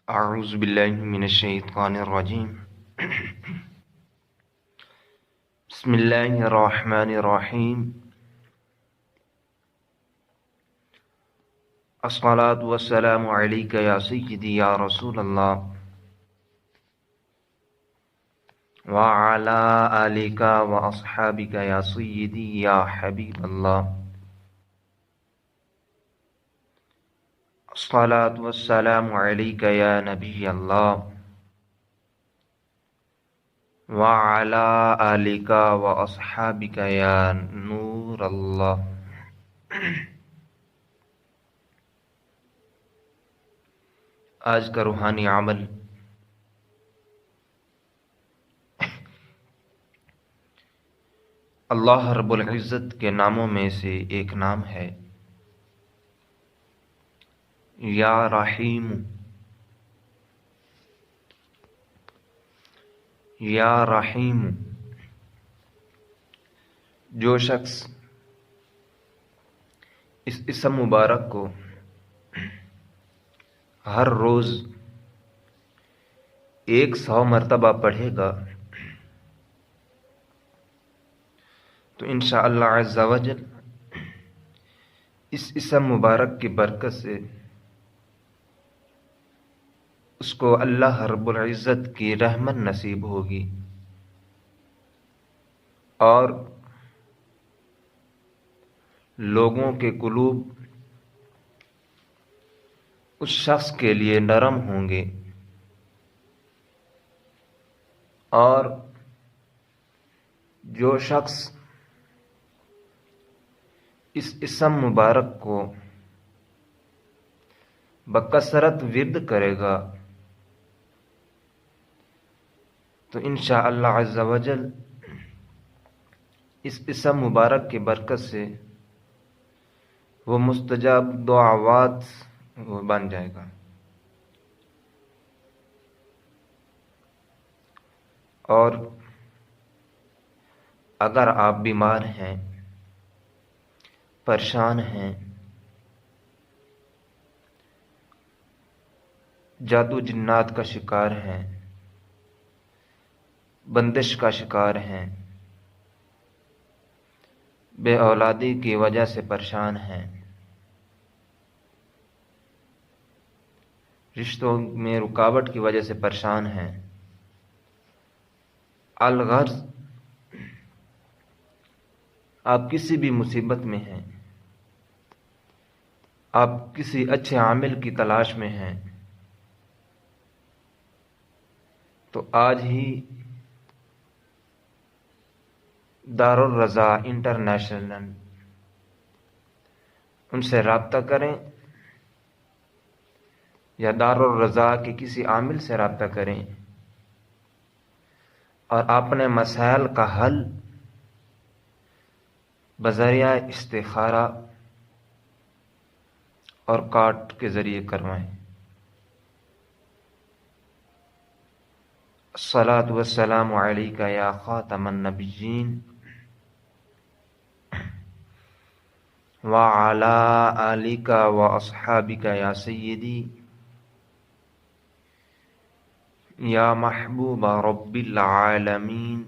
اعوذ باللہ من الشیطان الرجیم بسم اللہ الرحمن الرحیم الصلاۃ والسلام علیک یا سیدی یا رسول اللہ وعلی آلک واصحابک یا سیدی یا حبیب اللہ الصلاۃ والسلام علیک یا نبی اللہ وعلی آلک واصحابک یا نور اللہ۔ آج کا روحانی عمل اللہ رب العزت کے ناموں میں سے ایک نام ہے یا رحیم۔ یا رحیم، جو شخص اس اسم مبارک کو ہر روز 100 مرتبہ پڑھے گا تو انشاءاللہ عز و جل اس اسم مبارک کی برکت سے اس کو اللہ رب العزت کی رحمت نصیب ہوگی اور لوگوں کے قلوب اس شخص کے لیے نرم ہوں گے اور جو شخص اس اسم مبارک کو بکثرت ورد کرے گا تو انشاءاللہ عز و جل اس اسم مبارک کی برکت سے وہ مستجاب دعوات وہ بن جائے گا۔ اور اگر آپ بیمار ہیں، پریشان ہیں، جادو جنات کا شکار ہیں، بندش کا شکار ہیں، بے اولادی کی وجہ سے پریشان ہیں، رشتوں میں رکاوٹ کی وجہ سے پریشان ہیں، الغرض آپ کسی بھی مصیبت میں ہیں، آپ کسی اچھے عامل کی تلاش میں ہیں تو آج ہی دارالرضا انٹرنیشنل ان سے رابطہ کریں یا دارالرضا کے کسی عامل سے رابطہ کریں اور اپنے مسائل کا حل بذریعہ استخارہ اور کارڈ کے ذریعے کروائیں۔ الصلاۃ والسلام علیک یا خاتم النبیین وعلی آلک واصحابک یا سیدی یا محبوب رب العالمین